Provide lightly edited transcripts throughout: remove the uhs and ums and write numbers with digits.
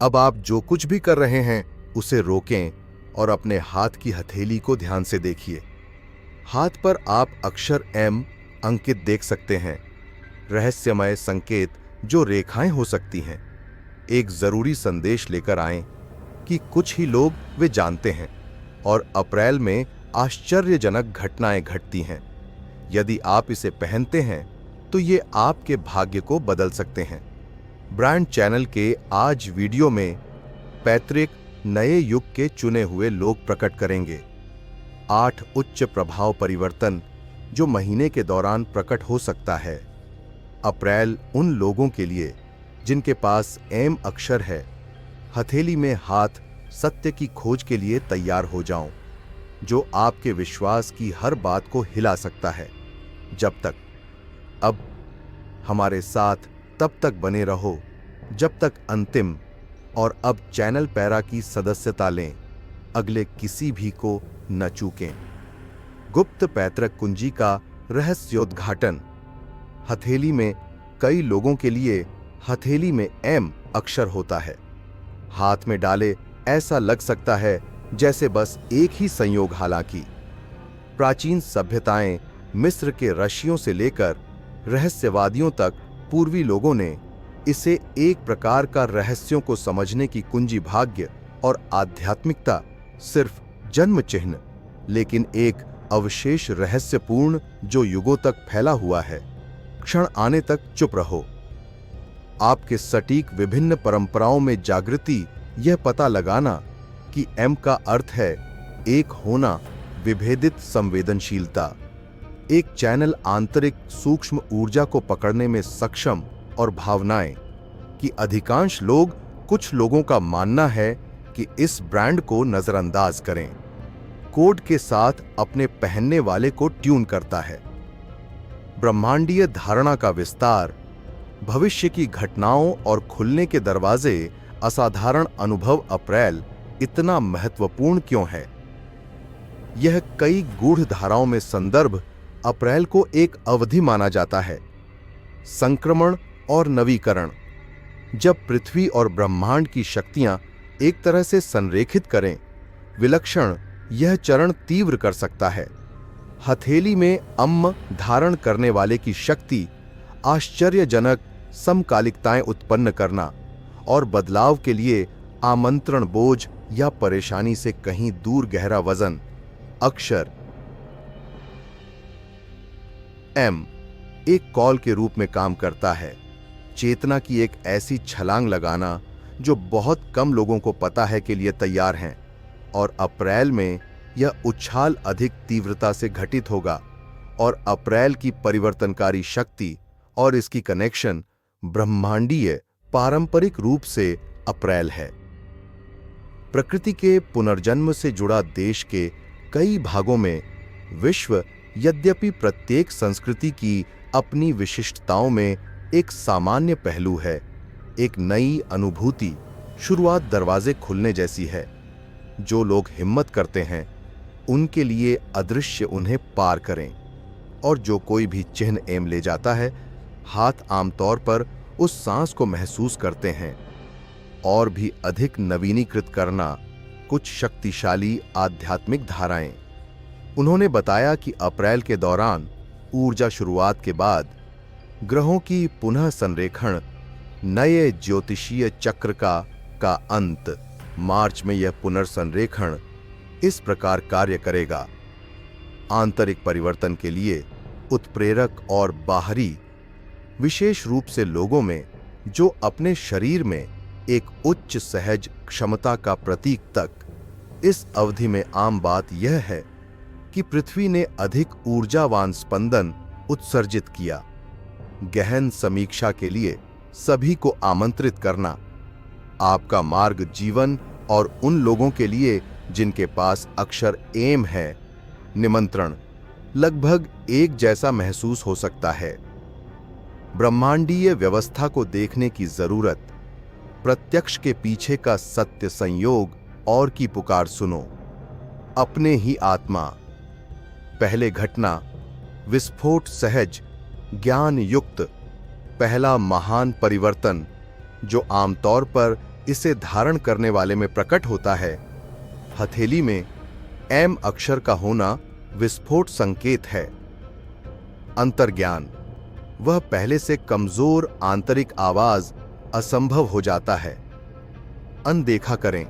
अब आप जो कुछ भी कर रहे हैं उसे रोकें और अपने हाथ की हथेली को ध्यान से देखिए। हाथ पर आप अक्षर एम अंकित देख सकते हैं, रहस्यमय संकेत जो रेखाएं हो सकती हैं। एक जरूरी संदेश लेकर आएं कि कुछ ही लोग वे जानते हैं और अप्रैल में आश्चर्यजनक घटनाएं घटती हैं। यदि आप इसे पहनते हैं तो ये आपके भाग्य को बदल सकते हैं। ब्रांड चैनल के आज वीडियो में पैतृक नए युग के चुने हुए लोग प्रकट करेंगे 8 उच्च प्रभाव परिवर्तन जो महीने के दौरान प्रकट हो सकता है। अप्रैल उन लोगों के लिए जिनके पास एम अक्षर है। हथेली में हाथ सत्य की खोज के लिए तैयार हो जाओ, जो आपके विश्वास की हर बात को हिला सकता है। जब तक अब हमारे साथ तब तक बने रहो जब तक अंतिम और अब चैनल पैरा की सदस्यता लें, अगले किसी भी को न चूकें। गुप्त पैतृक कुंजी का रहस्योद्घाटन। हथेली में कई लोगों के लिए हथेली में एम अक्षर होता है। हाथ में डाले ऐसा लग सकता है जैसे बस एक ही संयोग। हालांकि प्राचीन सभ्यताएं मिस्र के ऋषियों से लेकर रहस्यवादियों तक पूर्वी लोगों ने इसे एक प्रकार का रहस्यों को समझने की कुंजी, भाग्य और आध्यात्मिकता, सिर्फ जन्म चिन्ह लेकिन एक अवशेष रहस्यपूर्ण जो युगों तक फैला हुआ है। क्षण आने तक चुप रहो। आपके सटीक विभिन्न परंपराओं में जागृति, यह पता लगाना कि एम का अर्थ है एक होना, विभेदित संवेदनशीलता, एक चैनल आंतरिक सूक्ष्म ऊर्जा को पकड़ने में सक्षम और भावनाएं कि अधिकांश लोग, कुछ लोगों का मानना है कि इस ब्रांड को नजरअंदाज करें, कोड के साथ अपने पहनने वाले को ट्यून करता है। ब्रह्मांडीय धारणा का विस्तार, भविष्य की घटनाओं और खुलने के दरवाजे, असाधारण अनुभव। अप्रैल इतना महत्वपूर्ण क्यों है? यह कई गूढ़ धाराओं में संदर्भ अप्रैल को एक अवधि माना जाता है, संक्रमण और नवीकरण। जब पृथ्वी और ब्रह्मांड की शक्तियां एक तरह से संरेखित करें, विलक्षण यह चरण तीव्र कर सकता है। हथेली में अम्म धारण करने वाले की शक्ति, आश्चर्यजनक समकालिकताएं उत्पन्न करना और बदलाव के लिए आमंत्रण, बोझ या परेशानी से कहीं दूर गहरा वजन। अक्षर एम एक कॉल के रूप में काम करता है, चेतना की एक ऐसी छलांग लगाना जो बहुत कम लोगों को पता है के लिए तैयार हैं। और अप्रैल में यह उछाल अधिक तीव्रता से घटित होगा। और अप्रैल की परिवर्तनकारी शक्ति और इसकी कनेक्शन ब्रह्मांडीय पारंपरिक रूप से अप्रैल है। प्रकृति के पुनर्जन्म से जुड़ा देश के कई भागों में विश्व, यद्यपि प्रत्येक संस्कृति की अपनी विशिष्टताओं में एक सामान्य पहलू है। एक नई अनुभूति, शुरुआत दरवाजे खुलने जैसी है। जो लोग हिम्मत करते हैं उनके लिए अदृश्य उन्हें पार करें। और जो कोई भी चिन्ह एम ले जाता है, हाथ आमतौर पर उस सांस को महसूस करते हैं। और भी अधिक नवीनीकृत करना कुछ शक्तिशाली आध्यात्मिक धाराएं। उन्होंने बताया कि अप्रैल के दौरान ऊर्जा शुरुआत के बाद ग्रहों की पुनः संरेखण, नए ज्योतिषीय चक्र का अंत, मार्च में यह पुनर्संरेखण इस प्रकार कार्य करेगा। आंतरिक परिवर्तन के लिए उत्प्रेरक और बाहरी, विशेष रूप से लोगों में जो अपने शरीर में एक उच्च सहज क्षमता का प्रतीक तक। इस अवधि में आम बात यह है कि पृथ्वी ने अधिक ऊर्जावान स्पंदन उत्सर्जित किया। गहन समीक्षा के लिए सभी को आमंत्रित करना। आपका मार्ग जीवन और उन लोगों के लिए जिनके पास अक्षर एम है, निमंत्रण लगभग एक जैसा महसूस हो सकता है। ब्रह्मांडीय व्यवस्था को देखने की जरूरत, प्रत्यक्ष के पीछे का सत्य संयोग और की पुकार सुनो। अपने ही आत्मा। पहले घटना, विस्फोट सहज, ज्ञान युक्त, पहला महान परिवर्तन जो आमतौर पर इसे धारण करने वाले में प्रकट होता है। हथेली में एम अक्षर का होना विस्फोट संकेत है। अंतर्ज्ञान, वह पहले से कमजोर आंतरिक आवाज असंभव हो जाता है। अनदेखा करें,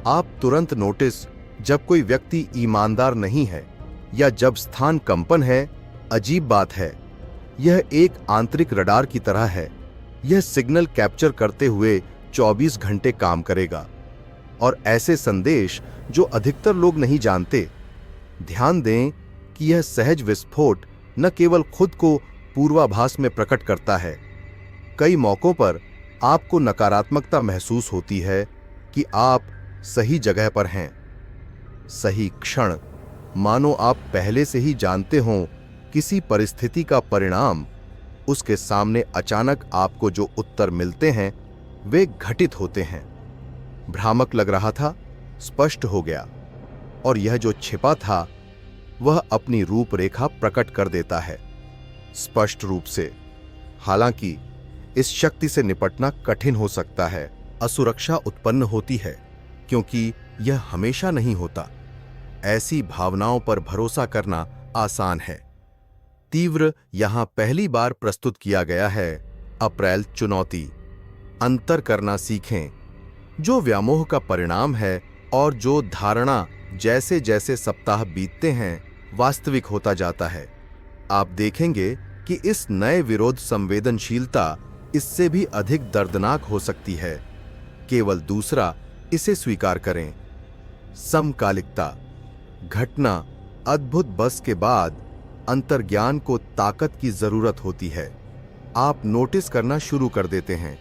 आप तुरंत नोटिस जब कोई व्यक्ति ईमानदार नहीं है या जब स्थान कंपन है। अजीब बात है, यह एक आंतरिक रडार की तरह है। यह सिग्नल कैप्चर करते हुए 24 घंटे काम करेगा। और ऐसे संदेश जो अधिकतर लोग नहीं जानते। ध्यान दें कि यह सहज विस्फोट न केवल खुद को पूर्वाभास में प्रकट करता है, कई मौकों पर आपको नकारात्मकता महसूस होती है कि आप सही जगह पर हैं। सही क्षण, मानो आप पहले से ही जानते हों किसी परिस्थिति का परिणाम। उसके सामने अचानक आपको जो उत्तर मिलते हैं वे घटित होते हैं। भ्रामक लग रहा था, स्पष्ट हो गया, और यह जो छिपा था वह अपनी रूपरेखा प्रकट कर देता है, स्पष्ट रूप से। हालांकि इस शक्ति से निपटना कठिन हो सकता है। असुरक्षा उत्पन्न होती है क्योंकि यह हमेशा नहीं होता। ऐसी भावनाओं पर भरोसा करना आसान है। तीव्र यहां पहली बार प्रस्तुत किया गया है। अप्रैल चुनौती, अंतर करना सीखें, जो व्यामोह का परिणाम है और जो धारणा जैसे जैसे सप्ताह बीतते हैं वास्तविक होता जाता है। आप देखेंगे कि इस नए विरोध संवेदनशीलता इससे भी अधिक दर्दनाक हो सकती है। केवल दूसरा इसे स्वीकार करें। समकालिकता, घटना अद्भुत बस के बाद अंतर्ज्ञान को ताकत की जरूरत होती है। आप नोटिस करना शुरू कर देते हैं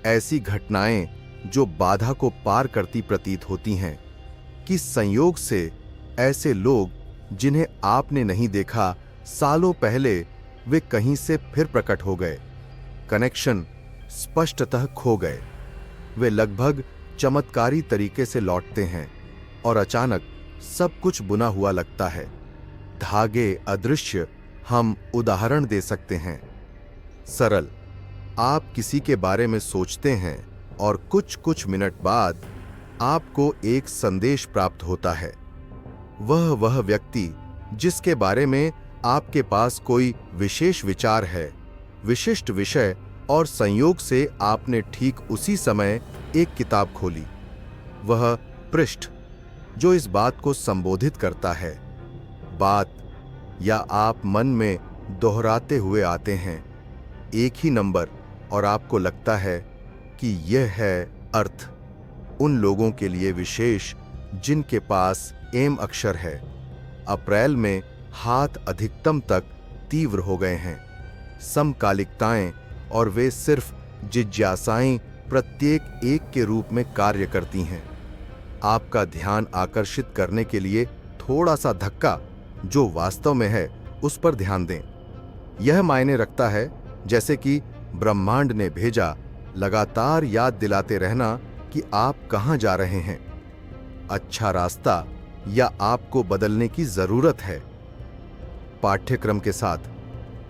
ऐसी घटनाएं जो बाधा को पार करती प्रतीत होती हैं, कि संयोग से ऐसे लोग जिन्हें आपने नहीं देखा सालों पहले वे कहीं से फिर प्रकट हो गए। कनेक्शन स्पष्टतः खो गए। वे लगभग चमत्कारी तरीके से लौटते हैं और अचानक सब कुछ बुना हुआ लगता है। धागे अदृश्य, हम उदाहरण दे सकते हैं। सरल, आप किसी के बारे में सोचते हैं और कुछ मिनट बाद आपको एक संदेश प्राप्त होता है। वह व्यक्ति जिसके बारे में आपके पास कोई विशेष विचार है, विशिष्ट विषय, और संयोग से आपने ठीक उसी समय एक किताब खोली। वह पृष्ठ जो इस बात को संबोधित करता है, बात या आप मन में दोहराते हुए आते हैं एक ही नंबर, और आपको लगता है कि यह है अर्थ। उन लोगों के लिए विशेष जिनके पास एम अक्षर है। अप्रैल में हाथ अधिकतम तक तीव्र हो गए हैं। समकालिकताएं, और वे सिर्फ जिज्ञासाएं प्रत्येक एक के रूप में कार्य करती हैं। आपका ध्यान आकर्षित करने के लिए थोड़ा सा धक्का जो वास्तव में है उस पर ध्यान दें। यह मायने रखता है जैसे कि ब्रह्मांड ने भेजा, लगातार याद दिलाते रहना कि आप कहां जा रहे हैं, अच्छा रास्ता, या आपको बदलने की जरूरत है। पाठ्यक्रम के साथ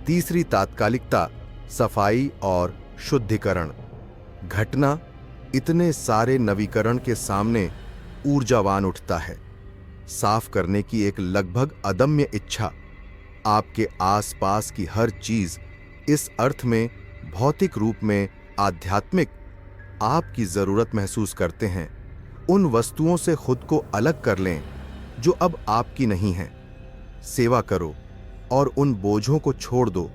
तीसरी तात्कालिकता, सफाई और शुद्धिकरण। घटना इतने सारे नवीकरण के सामने ऊर्जावान उठता है। साफ करने की एक लगभग अदम्य इच्छा। आपके आसपास की हर चीज इस अर्थ में भौतिक रूप में आध्यात्मिक, आपकी जरूरत महसूस करते हैं। उन वस्तुओं से खुद को अलग कर लें जो अब आपकी नहीं हैं। सेवा करो और उन बोझों को छोड़ दो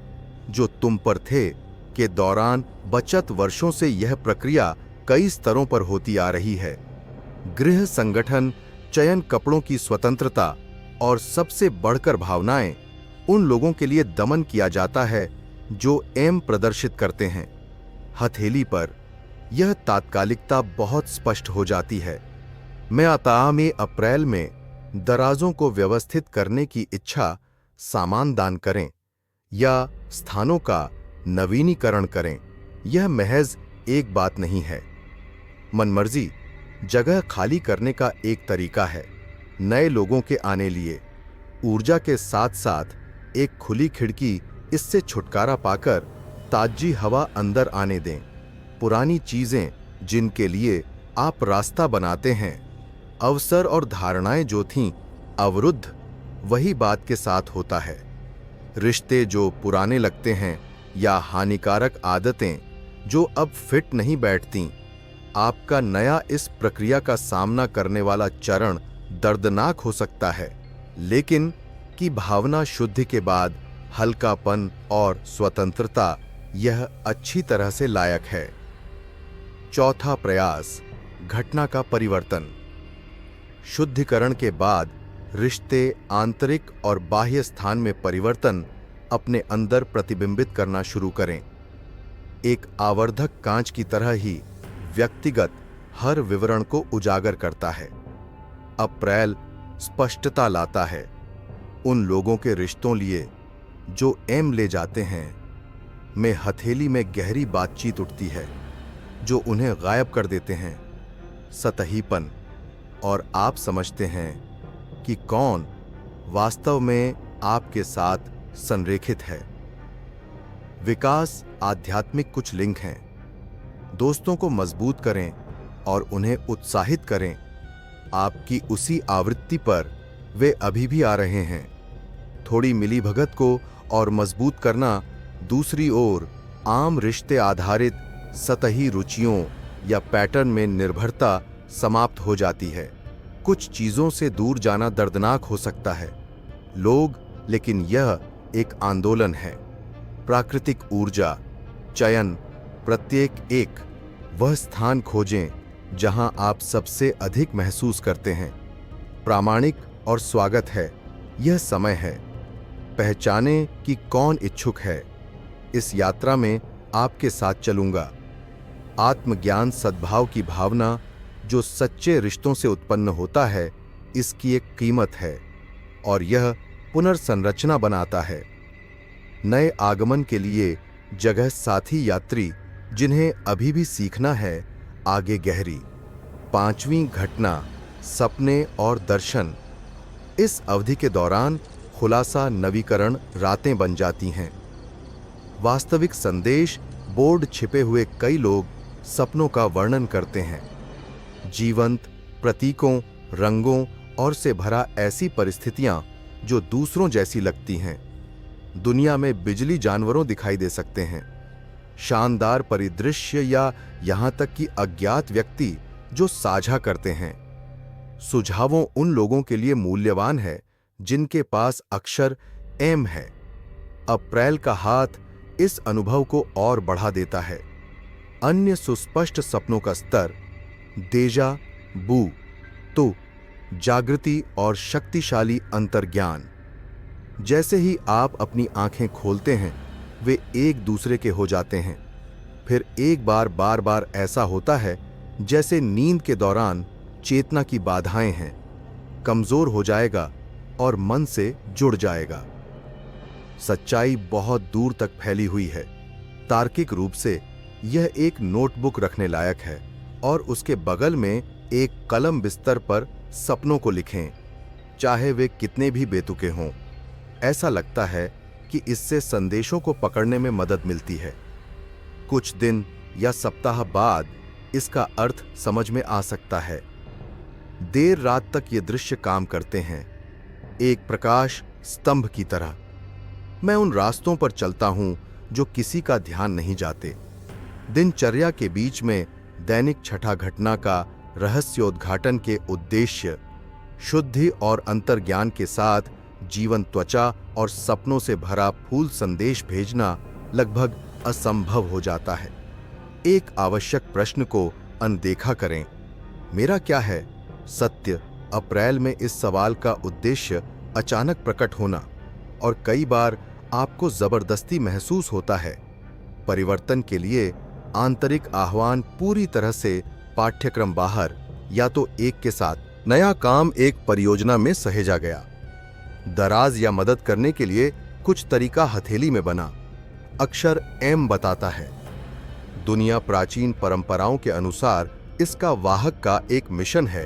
जो तुम पर थे। के दौरान बचत वर्षों से यह प्रक्रिया कई स्तरों पर होती आ रही है। गृह संगठन, चयन, कपड़ों की स्वतंत्रता और सबसे बढ़कर भावनाएं उन लोगों के लिए दमन किया जाता है जो एम प्रदर्शित करते हैं। हथेली पर यह तात्कालिकता बहुत स्पष्ट हो जाती है। मैं आता में अप्रैल में दराजों को व्यवस्थित करने की इच्छा, सामान दान करें या स्थानों का नवीनीकरण करें, यह महज एक बात नहीं है। मनमर्जी जगह खाली करने का एक तरीका है। नए लोगों के आने लिए ऊर्जा के साथ साथ एक खुली खिड़की, इससे छुटकारा पाकर ताजी हवा अंदर आने दें। पुरानी चीजें जिनके लिए आप रास्ता बनाते हैं। अवसर और धारणाएं जो थीं अवरुद्ध, वही बात के साथ होता है। रिश्ते जो पुराने लगते हैं या हानिकारक आदतें जो अब फिट नहीं बैठती, आपका नया इस प्रक्रिया का सामना करने वाला चरण दर्दनाक हो सकता है, लेकिन की भावना शुद्धि के बाद हल्कापन और स्वतंत्रता यह अच्छी तरह से लायक है। चौथा प्रयास, घटना का परिवर्तन। शुद्धिकरण के बाद रिश्ते आंतरिक और बाह्य स्थान में परिवर्तन अपने अंदर प्रतिबिंबित करना शुरू करें। एक आवर्धक कांच की तरह ही व्यक्तिगत हर विवरण को उजागर करता है। अप्रैल स्पष्टता लाता है। उन लोगों के रिश्तों लिए जो एम ले जाते हैं में हथेली में गहरी बातचीत उठती है जो उन्हें गायब कर देते हैं। सतहीपन, और आप समझते हैं कि कौन वास्तव में आपके साथ संरेखित है। विकास आध्यात्मिक कुछ लिंक हैं। दोस्तों को मजबूत करें और उन्हें उत्साहित करें। आपकी उसी आवृत्ति पर वे अभी भी आ रहे हैं। थोड़ी मिलीभगत को और मजबूत करना। दूसरी ओर आम रिश्ते आधारित सतही रुचियों या पैटर्न में निर्भरता समाप्त हो जाती है। कुछ चीजों से दूर जाना दर्दनाक हो सकता है लोग, लेकिन यह एक आंदोलन है। प्राकृतिक ऊर्जा चयन, प्रत्येक एक वह स्थान खोजें जहां आप सबसे अधिक महसूस करते हैं। प्रामाणिक और स्वागत है। यह समय है। पहचानें कि कौन इच्छुक है। इस यात्रा में आपके साथ चलूंगा। आत्मज्ञान सद्भाव की भावना जो सच्चे रिश्तों से उत्पन्न होता है, इसकी एक कीमत है और यह पुनर्संरचना बनाता है। नए आगमन के लिए जगह साथी यात्री जिन्हें अभी भी सीखना है आगे गहरी। पांचवीं घटना, सपने और दर्शन। इस अवधि के दौरान खुलासा नवीकरण रातें बन जाती हैं। वास्तविक संदेश बोर्ड छिपे हुए कई लोग सपनों का वर्णन करते हैं। जीवंत प्रतीकों, रंगों और से भरा ऐसी परिस्थितियां जो दूसरों जैसी लगती हैं। दुनिया में बिजली जानवरों दिखाई दे सकते हैं। शानदार परिदृश्य या यहां तक कि अज्ञात व्यक्ति जो साझा करते हैं। सुझावों उन लोगों के लिए मूल्यवान है जिनके पास अक्षर एम है। अप्रैल का हाथ इस अनुभव को और बढ़ा देता है। अन्य सुस्पष्ट सपनों का स्तर देजा बू, तो जागृति और शक्तिशाली अंतर्ज्ञान। जैसे ही आप अपनी आंखें खोलते हैं वे एक दूसरे के हो जाते हैं। फिर एक बार बार बार ऐसा होता है जैसे नींद के दौरान चेतना की बाधाएं हैं। कमजोर हो जाएगा और मन से जुड़ जाएगा। सच्चाई बहुत दूर तक फैली हुई है। तार्किक रूप से यह एक नोटबुक रखने लायक है और उसके बगल में एक कलम बिस्तर पर सपनों को लिखें, चाहे वे कितने भी बेतुके हों। ऐसा लगता है कि इससे संदेशों को पकड़ने में मदद मिलती है। कुछ दिन या सप्ताह बाद इसका अर्थ समझ में आ सकता है। देर रात तक ये दृश्य काम करते हैं, एक प्रकाश स्तंभ की तरह। मैं उन रास्तों पर चलता हूं जो किसी का ध्यान नहीं जाते। दिनचर्या के बीच में दैनिक छठा घटना का रहस्योद्घाटन के उद्देश्य शुद्धि और अंतर्ज्ञान के साथ जीवन त्वचा और सपनों से भरा फूल संदेश भेजना लगभग असंभव हो जाता है। एक आवश्यक प्रश्न को अनदेखा करें, मेरा क्या है? सत्य अप्रैल में इस सवाल का उद्देश्य अचानक प्रकट होना, और कई बार आपको जबरदस्ती महसूस होता है। परिवर्तन के लिए आंतरिक आह्वान पूरी तरह से पाठ्यक्रम बाहर, या तो एक के साथ नया काम एक परियोजना में सहेजा गया। दराज या मदद करने के लिए कुछ तरीका हथेली में बना। अक्षर एम बताता है। दुनिया प्राचीन परंपराओं के अनुसार इसका वाहक का एक मिशन है।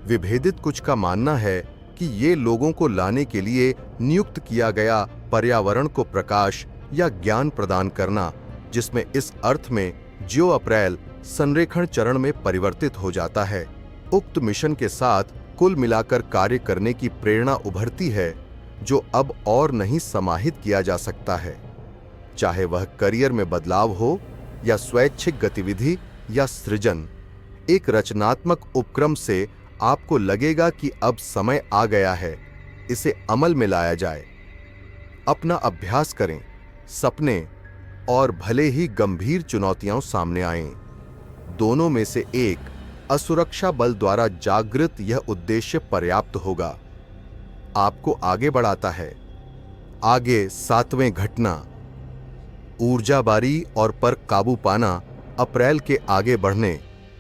विभेदित कुछ का मानना है कि ये लोगों को लाने के लिए नियुक्त किया गया पर्यावरण को प्रकाश या ज्ञान प्रदान करना, जिसमें इस अर्थ में ज्यो अप्रैल संरेखण चरण में परिवर्तित हो जाता है। उक्त मिशन के साथ कुल मिलाकर कार्य करने की प्रेरणा उभरती है, जो अब और नहीं समाहित किया जा सकता है। चाहे वह करियर में बदलाव हो या स्वैच्छिक गतिविधि या सृजन, एक रचनात्मक उपक्रम से आपको लगेगा कि अब समय आ गया है, इसे अमल में लाया जाए। अपना अभ्यास करें, सपने और भले ही गंभीर चुनौतियां सामने आएं, दोनों में से एक असुरक्षा बल द्वारा जागृत यह उद्देश्य पर्याप्त होगा। आपको आगे बढ़ाता है। आगे 7वें घटना, ऊर्जा बारी और पर काबू पाना। अप्रैल के आगे बढ़ने,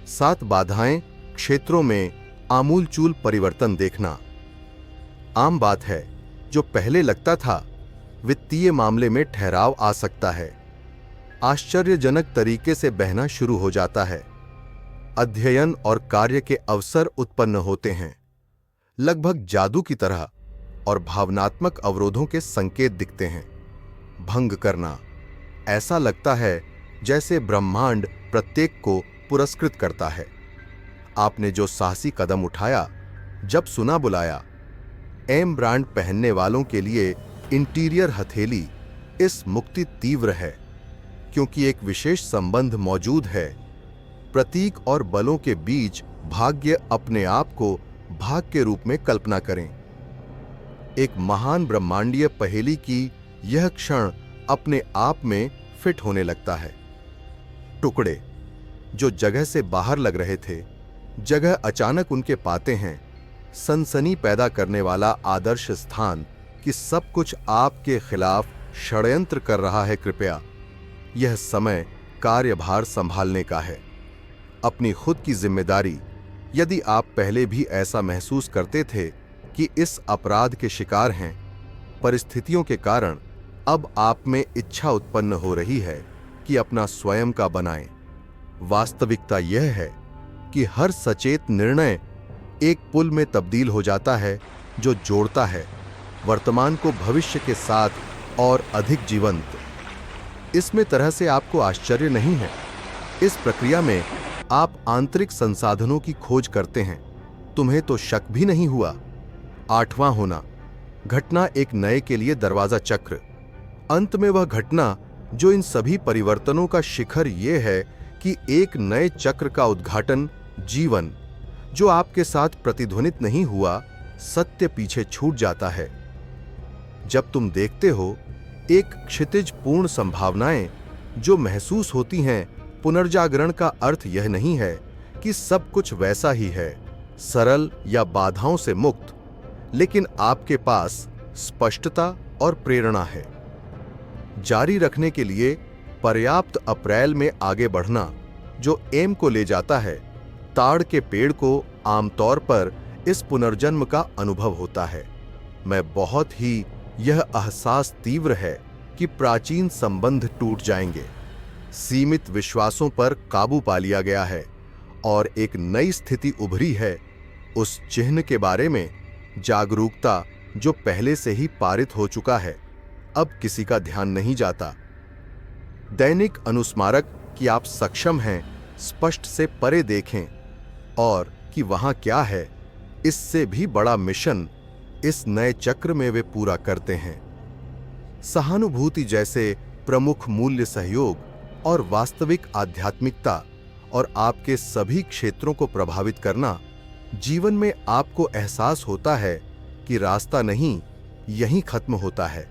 7 बाधाएं, क्षेत्रों में आमूलचूल परिवर्तन देखना। आम बात है, जो पहले लगता था वित्तीय मामले में ठहराव आ सकता है, आश्चर्यजनक तरीके से बहना शुरू हो जाता है। अध्ययन और कार्य के अवसर उत्पन्न होते हैं, लगभग जादू की तरह, और भावनात्मक अवरोधों के संकेत दिखते हैं। भंग करना, ऐसा लगता है जैसे ब्रह्मांड प्रत्येक को पुरस्कृत करता है। आपने जो साहसी कदम उठाया, जब सुना बुलाया। एम ब्रांड पहनने वालों के लिए इंटीरियर हथेली इस मुक्ति तीव्र है, क्योंकि एक विशेष संबंध मौजूद है। प्रतीक और बलों के बीच भाग्य अपने आप को भाग के रूप में कल्पना करें। एक महान ब्रह्मांडीय पहेली की यह क्षण अपने आप में फिट होने लगता है। टुकड़े जो जगह से बाहर लग रहे थे, जगह अचानक उनके पाते हैं। सनसनी पैदा करने वाला आदर्श स्थान कि सब कुछ आपके खिलाफ षड्यंत्र कर रहा है। कृपया, यह समय कार्यभार संभालने का है, अपनी खुद की जिम्मेदारी। यदि आप पहले भी ऐसा महसूस करते थे कि इस अपराध के शिकार हैं, परिस्थितियों के कारण अब आप में इच्छा उत्पन्न हो रही है कि अपना स्वयं का बनाएं। वास्तविकता यह है कि हर सचेत निर्णय एक पुल में तब्दील हो जाता है, जो जोड़ता है वर्तमान को भविष्य के साथ और अधिक जीवंत। इसमें तरह से आपको आश्चर्य नहीं है। इस प्रक्रिया में आप आंतरिक संसाधनों की खोज करते हैं। तुम्हें तो शक भी नहीं हुआ। 8वां होना, घटना एक नए के लिए दरवाजा चक्र। अंत में वह घटना जो इन सभी परिवर्तनों का शिखर यह है कि एक नए चक्र का उद्घाटन, जीवन जो आपके साथ प्रतिध्वनित नहीं हुआ, सत्य पीछे छूट जाता है। जब तुम देखते हो एक क्षितिज पूर्ण संभावनाएं जो महसूस होती हैं, पुनर्जागरण का अर्थ यह नहीं है कि सब कुछ वैसा ही है, सरल या बाधाओं से मुक्त, लेकिन आपके पास स्पष्टता और प्रेरणा है। जारी रखने के लिए पर्याप्त अप्रैल में आगे बढ़ना जो एम को ले जाता है। ताड़ के पेड़ को आमतौर पर इस पुनर्जन्म का अनुभव होता है। मैं बहुत ही यह एहसास तीव्र है कि प्राचीन संबंध टूट जाएंगे, सीमित विश्वासों पर काबू पा लिया गया है और एक नई स्थिति उभरी है। उस चिन्ह के बारे में जागरूकता जो पहले से ही पारित हो चुका है, अब किसी का ध्यान नहीं जाता। दैनिक अनुस्मारक कि आप सक्षम हैं स्पष्ट से परे देखें और कि वहां क्या है, इससे भी बड़ा मिशन इस नए चक्र में वे पूरा करते हैं। सहानुभूति जैसे प्रमुख मूल्य सहयोग और वास्तविक आध्यात्मिकता और आपके सभी क्षेत्रों को प्रभावित करना। जीवन में आपको एहसास होता है कि रास्ता नहीं यहीं खत्म होता है,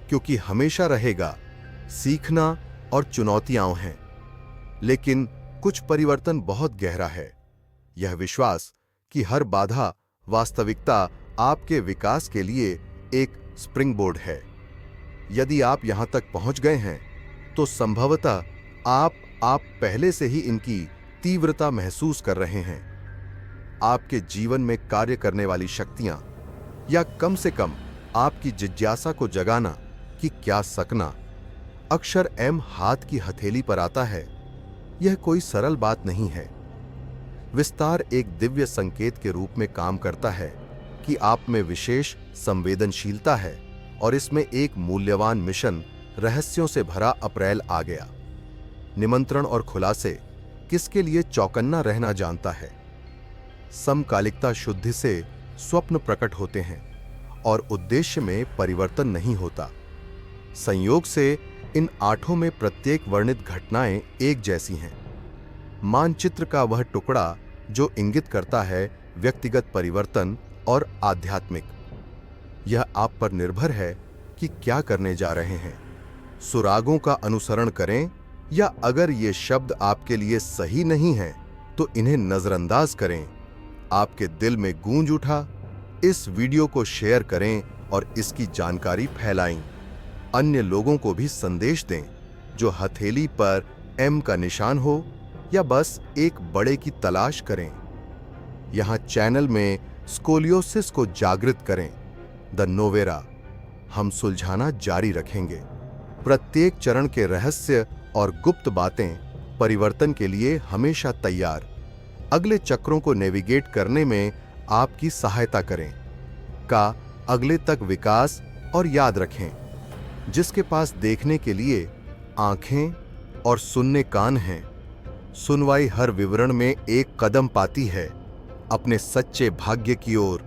क्योंकि हमेशा रहेगा सीखना और चुनौतियां हैं। लेकिन कुछ परिवर्तन बहुत गहरा है, यह विश्वास कि हर बाधा वास्तविकता आपके विकास के लिए एक स्प्रिंगबोर्ड है। यदि आप यहां तक पहुंच गए हैं तो संभवतः आप पहले से ही इनकी तीव्रता महसूस कर रहे हैं। आपके जीवन में कार्य करने वाली शक्तियां, या कम से कम आपकी जिज्ञासा को जगाना कि क्या सकना। अक्षर एम हाथ की हथेली पर आता है। यह कोई सरल बात नहीं है। विस्तार एक दिव्य संकेत के रूप में काम करता है कि आप में विशेष संवेदनशीलता है और इसमें एक मूल्यवान मिशन रहस्यों से भरा अप्रैल आ गया। निमंत्रण और खुलासे किसके लिए चौकन्ना रहना जानता है। समकालिकता शुद्धि से स्वप्न प्रकट होते हैं और उद्देश्य में परिवर्तन नहीं होता। संयोग से इन आठों में प्रत्येक वर्णित घटनाएं एक जैसी हैं। मानचित्र का वह टुकड़ा जो इंगित करता है व्यक्तिगत परिवर्तन और आध्यात्मिक। यह आप पर निर्भर है कि क्या करने जा रहे हैं। सुरागों का अनुसरण करें या अगर ये शब्द आपके लिए सही नहीं हैं तो इन्हें नजरअंदाज करें। आपके दिल में गूंज उठा, इस वीडियो को शेयर करें और इसकी जानकारी फैलाएं। अन्य लोगों को भी संदेश दें जो हथेली पर एम का निशान हो या बस एक बड़े की तलाश करें। यहां चैनल में स्कोलियोसिस को जागृत करें, द नोवेरा हम सुलझाना जारी रखेंगे। प्रत्येक चरण के रहस्य और गुप्त बातें परिवर्तन के लिए हमेशा तैयार। अगले चक्रों को नेविगेट करने में आपकी सहायता करें। का अगले तक विकास और याद रखें, जिसके पास देखने के लिए आंखें और सुनने कान हैं, सुनवाई हर विवरण में एक कदम पाती है अपने सच्चे भाग्य की ओर।